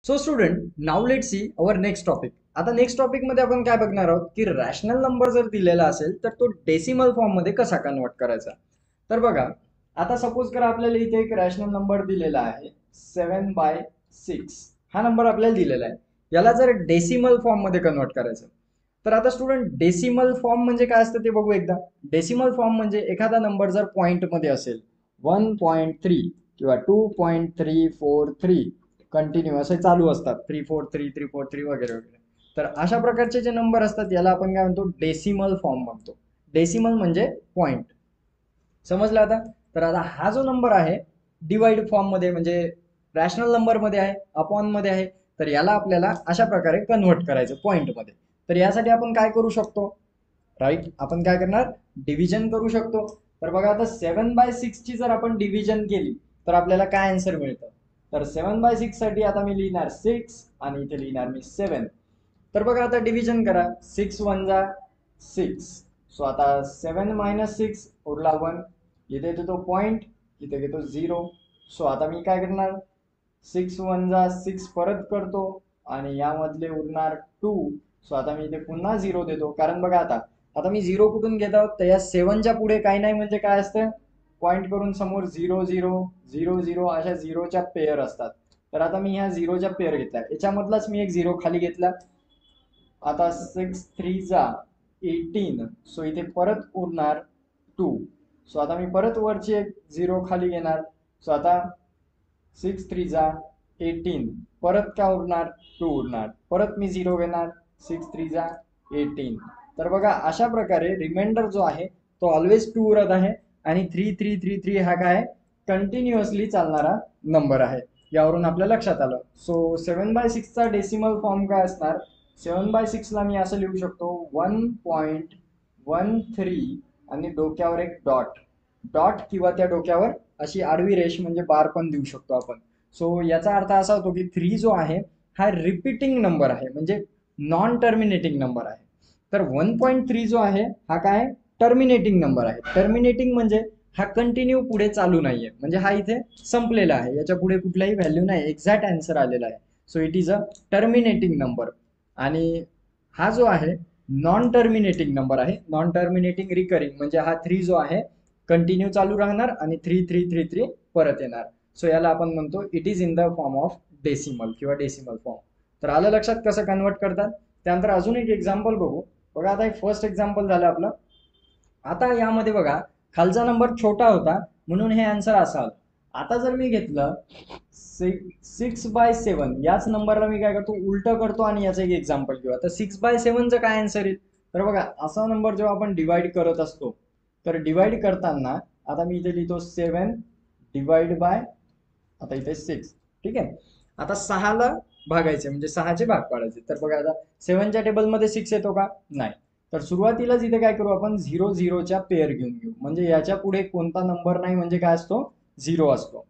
So student, now let see our next topic. आता next topic मध्ये आपण काय बघणार आहोत की रॅशनल नंबर जर दिलेला असेल तर तो डेसिमल फॉर्म मध्ये कसा कन्वर्ट करायचा. तर बघा, आता सपोज करा आपल्याला इथे एक रॅशनल नंबर दिलेला आहे 7/6. हा नंबर आपल्याला दिलेला आहे, याला जर डेसिमल फॉर्म मध्ये कन्वर्ट करायचं. तर आता स्टुडंट, डेसिमल फॉर्म म्हणजे काय असतं ते बघू एकदा. डेसिमल फॉर्म म्हणजे एखादा नंबर जर पॉइंट मध्ये असेल 1.3 किंवा 2.343 कंटिन्यू असे चालू असतात, 343 वगैरे वगैरे. तर अशा प्रकारचे जे नंबर असतात याला आपण काय म्हणतो, डेसिमल फॉर्म म्हणतो. डेसिमल म्हणजे पॉइंट. समजलं आता. तर आता हा जो नंबर आहे डिवाइड फॉर्म मध्ये म्हणजे रॅशनल नंबर मध्ये आहे, अपॉन मध्ये आहे, तर याला आपल्याला अशा प्रकारे कन्व्हर्ट करायचं पॉइंट मध्ये. तर यासाठी आपण काय करू शकतो, राईट, आपण काय करणार, डिव्हिजन करू शकतो. तर बघा, आता 7/6 ची जर आपण डिव्हिजन केली तर आपल्याला काय आन्सर मिळतं. तर 7/6 साठी आता मी लिहिणार 6 आणि इथे लिहिणार मी 7. तर बघा, आता डिव्हिजन करा. 6 1 जा 6. सो आता 7 - 6 उरला 1. इथे घेतो पॉइंट, इथे घेतो 0. सो आता मी काय करणार, 6 1 जा 6 परत करतो आणि यामधले उरणार 2. सो आता मी इथे पुन्हा 0 देतो, कारण बघा आता आता मी 0 कुठून घेत आहोत, तर या 7च्या पुढे काही नाही म्हणजे काय असतं, पॉइंट करून समोर 0 0 0 0 अशा झिरोच्या पेअर असतात. तर आता मी ह्या झिरोच्या पेअर घेतल्या, याच्यामधलाच मी एक 0 खाली घेतला. आता 6 3 जा 18. सो इथे परत उरणार 2. सो आता मी परत वरची एक 0 खाली घेणार. सो आता 6 3 जा 18. परत काय उरणार, 2 उरणार. परत मी 0 घेणार. 6 3 जा 18. तर बघा, अशा प्रकारे रिमाइंडर जो आहे तो ऑलवेज 2 उरत आहे आणि 3 3 3 3 हा काय कंटिन्युअसली चालणारा नंबर आहे. यावरून आपल्या लक्षात आलं. सो 7/6 चा डेसिमल फॉर्म काय असणार. 7/6 ला मी असं लिहू शकतो 1.13 आणि डोक्यावर एक डॉट. डॉट किंवा त्या डोक्यावर अशी आडवी रेष म्हणजे बार पण देऊ शकतो आपण. सो याचा अर्थ असा होतो की 3 जो आहे हा रिपीटिंग नंबर आहे, म्हणजे नॉन टर्मिनेटिंग नंबर आहे. तर 1.3 जो आहे हा काय टर्मिनेटिंग नंबर आहे. टर्मिनेटिंग म्हणजे हा कंटिन्यू पुढे चालू नाहीये, म्हणजे हा इथे संपलेला आहे, याच्या पुढे कुठलाही व्हॅल्यू नाही, एक्झॅक्ट आन्सर आलेला आहे. So it is a terminating number. आणि हा जो आहे नॉन टर्मिनेटिंग नंबर आहे. नॉन टर्मिनेटिंग रिकरिंग म्हणजे हा 3 जो आहे कंटिन्यू चालू राहणार आणि 3 3 3 3 परत येणार. सो याला आपण म्हणतो it is in the form of decimal किंवा डेसिमल फॉर्म. तर आलं लक्षात कसं कन्वर्ट करतात. त्यानंतर अजून एक एक्झाम्पल बघू. बघा, आता एक फर्स्ट एक्झाम्पल झालं आपलं. आता यामध्ये बघा, खालचा नंबर छोटा होता म्हणून हे आन्सर असा आलं. आता जर मी घेतलं 6/7, याच नंबरला मी काय करतो, उलट करतो आणि याचं एक एक्झाम्पल घेऊ. आता 6/7चं काय आन्सर येईल. तर बघा, असा नंबर जेव्हा आपण डिवाइड करत असतो तर डिवाइड करताना आता मी इथे लिहितो 7 डिवाइड बाय, आता इथे 6. ठीक आहे. आता 6ला भागायचे म्हणजे 6चे भाग पाडायचे. तर बघा, आता 7च्या टेबलमध्ये 6 येतो का, नाही. तर सुरुवातीलाच इथे काय करू आपण, 0 0च्या पेअर घेऊन घेऊ, म्हणजे याच्या पुढे कोणता नंबर नाही म्हणजे काय असतो, 0 असतो.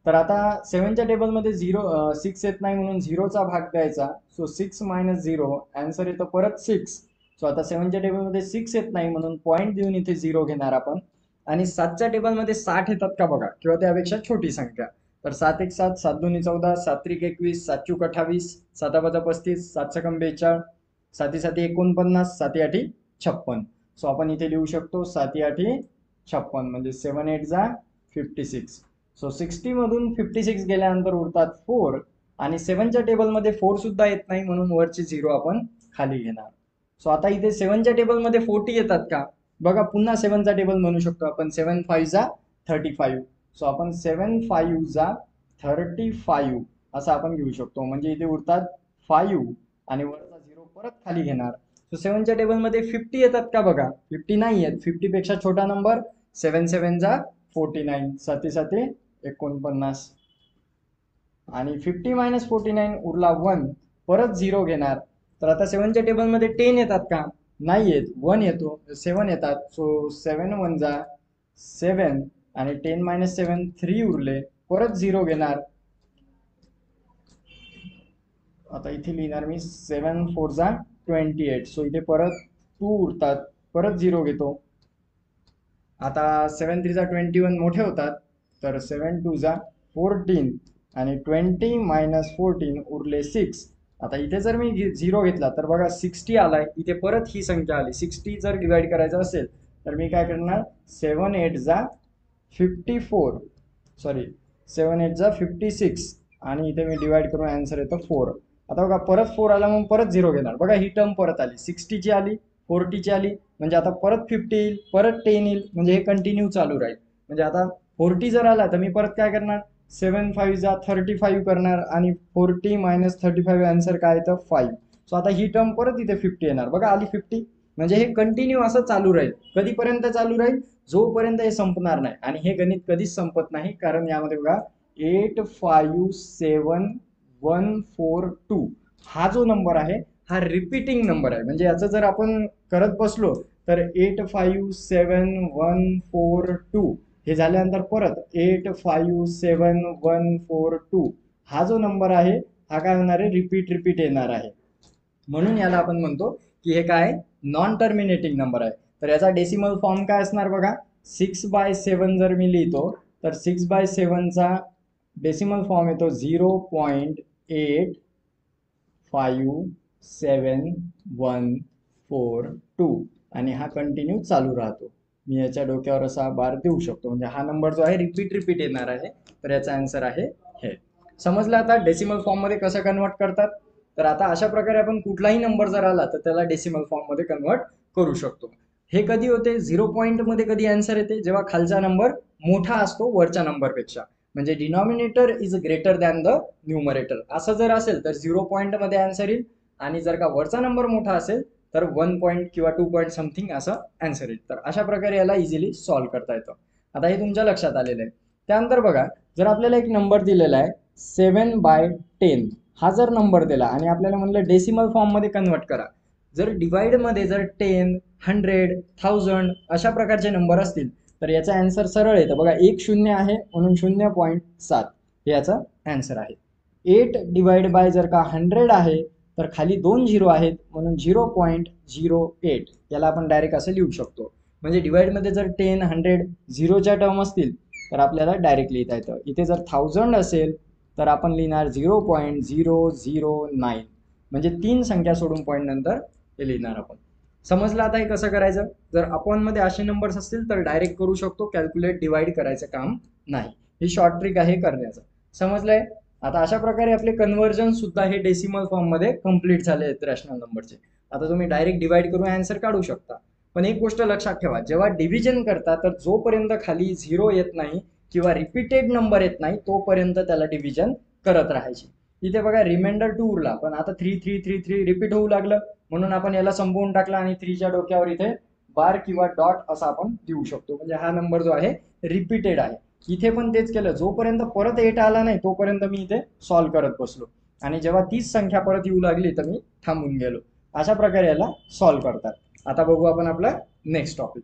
तर आता 7च्या टेबलमध्ये 6 येत नाही म्हणून 0चा भाग द्यायचा. सो 6 - 0 आन्सर येतो परत 6. सो आता 7च्या टेबलमध्ये 6 येत नाही म्हणून पॉईंट देऊन इथे 0 घेणार आपण. आणि 7च्या टेबलमध्ये 60 येतात का बघा, किंवा त्यापेक्षा छोटी संख्या. तर 7 1 7, 7 2 14, 7 3 21, 7 4 28, 7 5 35, 7 6 42, 7 7 49, 7 8 56. सो आपण इथे लिहू शकतो 7 8 56 म्हणजे 7 8 जा 56. सो 60 मधून 56 गेल्यानंतर उरतात 4 आणि 7च्या टेबलमध्ये 4 सुद्धा येत नाही म्हणून वरचे 0 आपण खाली घेणार. सो आता इथे 7च्या टेबलमध्ये 40 येतात का बघा, पुन्हा 7चा टेबल म्हणू शकतो आपण. 7 5 जा 35. सो आपण 7 5 जा 35 असं आपण घेऊ शकतो, म्हणजे इथे उरतात 5 आणि वरचा 0 परत खाली घेणार. सो 7च्या टेबलमध्ये 50 येतात का बघा, 50 नाही येत. 50 पेक्षा छोटा नंबर 7 7 जा 49, 7 7 49 आणि 50 - 49 उरला 1. परत 0 घेणार. तर आता 7च्या टेबलमध्ये 10 येतात का, नाही येत. 1 येतो, 7 येतात. सो 7 1 जा 7 आणि 10 - 7 3 उरले. परत 0 घेणार. आता इथे लिहिणार मी 7 4 जा 28. सो इथे परत 2 उरतात. परत 0 घेतो. आता 7 3 जा 21 मोठे होतात, तर 7 2 जा 14. आणि 20 मायनस 14 उरले 6. आता इथे जर मी 0 घेतला तर बघा 60 आलाय, इथे परत ही संख्या आली. 60 जर डिवाइड करायचं असेल तर मी काय करणार, 7 8 जा 54, सॉरी 7 8 जा 56 आणि इथे मी डिवाइड करून आन्सर येतो 4. आता बघा परत 4 आला म्हणून परत 0 घेणार. बघा ही टर्म परत आली, 60 ची आली, 40 ची आली, म्हणजे आता परत 50 येईल, परत 10 येईल, म्हणजे हे कंटिन्यू चालू राहील. म्हणजे आता 40 जर आला तर मी परत काय करणार, 7 5 जा 35 करणार आणि 40 मायनस 35 आन्सर काय येतं 5. सो आता ही टर्म परत इथे 50 येणार. बघा आली 50. म्हणजे हे कंटिन्यू असं चालू राहील. कधीपर्यंत चालू राहील, जोपर्यंत हे संपणार नाही. आणि हे गणित कधीच संपत नाही, कारण यामध्ये बघा 8 5 7 1 4 2 हा जो नंबर आहे हा रिपीटिंग नंबर आहे. म्हणजे याचं जर आपण करत बसलो तर 8 5 7 1 4 2 हे झाल्यानंतर परत 8 5 7 1 4 2 हा जो नंबर आहे हा काय होणार आहे, रिपीट येणार आहे. म्हणून याला आपण म्हणतो की हे काय, नॉन टर्मिनेटिंग नंबर आहे. तर याचा डेसिमल फॉर्म काय असणार बघा, 6/7 जर मी लिहितो तर 6/7चा डेसिमल फॉर्म येतो 0.857142 आणि हा कंटिन्यू चालू राहतो. मी याच्या डोक्यावर असा बार देऊ शकतो, म्हणजे हा नंबर जो आहे रिपीट येणार आहे. तर याचा आन्सर आहे हे. समजलं आता डेसिमल फॉर्म मध्ये कसं कन्वर्ट करतात. तर आता अशा प्रकारे आपण कुठलाही नंबर जर आला तर त्याला डेसिमल फॉर्म मध्ये कन्वर्ट करू शकतो. हे कधी होते, 0 पॉईंट मध्ये कधी आन्सर येते, जेव्हा खालचा नंबर मोठा असतो वरच्या नंबरपेक्षा. म्हणजे denominator is greater than the numerator. असं जर असेल तर 0 पॉईंट मध्ये आन्सर येईल, आणि जर का वरचा नंबर मोठा असेल तर 1 पॉईंट किंवा 2 पॉईंट समथिंग असं आन्सर येईल. तर अशा प्रकारे याला इझिली सॉल्व्ह करता येतं. आता हे तुमच्या लक्षात आलेलं आहे. त्यानंतर बघा, जर आपल्याला एक नंबर दिलेला आहे 7/10 हा जर नंबर दिला आणि आपल्याला म्हणलं डेसिमल फॉर्म मध्ये कन्वर्ट करा, जर डिवाइड मध्ये जर 10 100 1000 अशा प्रकारचे नंबर असतील तर याचा आन्सर सरळ येतं. बघा एक शून्य आहे म्हणून 0.7 हे याचा आन्सर आहे. 8 डिवाइड बाय जर का 100 आहे तर खाली 2 झिरो आहेत म्हणून 0.08 याला आपण डायरेक्ट असं लिहू शकतो. म्हणजे डिवाइड मध्ये जर 10 100 झिरोच्या टर्म असतील तर आपल्याला डायरेक्ट लिहिता येतं. इथे जर 1000 असेल तर आपण लिहिणार 0.009, म्हणजे 3 संख्या सोडून पॉईंट नंतर हे लिहिणार आपण. समजलं आता हे कसं करायचं. जर अपॉन मध्ये असे नंबर्स असतील तर डायरेक्ट करू शकतो, कॅल्क्युलेट डिवाइड करायचं काम नाही. ही शॉर्ट ट्रिक आहे करण्याचं. समजलंय. आता अशा प्रकारे आपले कन्व्हर्जन सुद्धा हे डेसिमल फॉर्म मध्ये कम्प्लीट झाले आहेत रॅशनल नंबरचे. आता तुम्ही डायरेक्ट डिवाइड करून आन्सर काढू शकता. पण एक गोष्ट लक्षात ठेवा, जेव्हा डिव्हिजन करता तर जोपर्यंत खाली 0 येत नाही किंवा रिपीटेड नंबर येत नाही तोपर्यंत त्याला डिव्हिजन करत राहायचे. इथे बघा रिमाइंडर 2 उरला, पण आता 3 3 3 3 रिपीट होऊ लागलं म्हणून आपण याला संपवून टाकला आणि 3च्या डोक्यावर इथे बार किंवा डॉट असा आपण देऊ शकतो. म्हणजे हा नंबर जो आहे रिपीटेड आहे. इथे पण तेच केलं, जोपर्यंत परत 8 आला नाही तोपर्यंत मी इथे सॉल्व्ह करत बसलो आणि जेव्हा 30 संख्या परत येऊ लागली तर मी थांबून गेलो. अशा प्रकारे याला सॉल्व्ह करतात. आता बघू आपण आपला नेक्स्ट टॉपिक.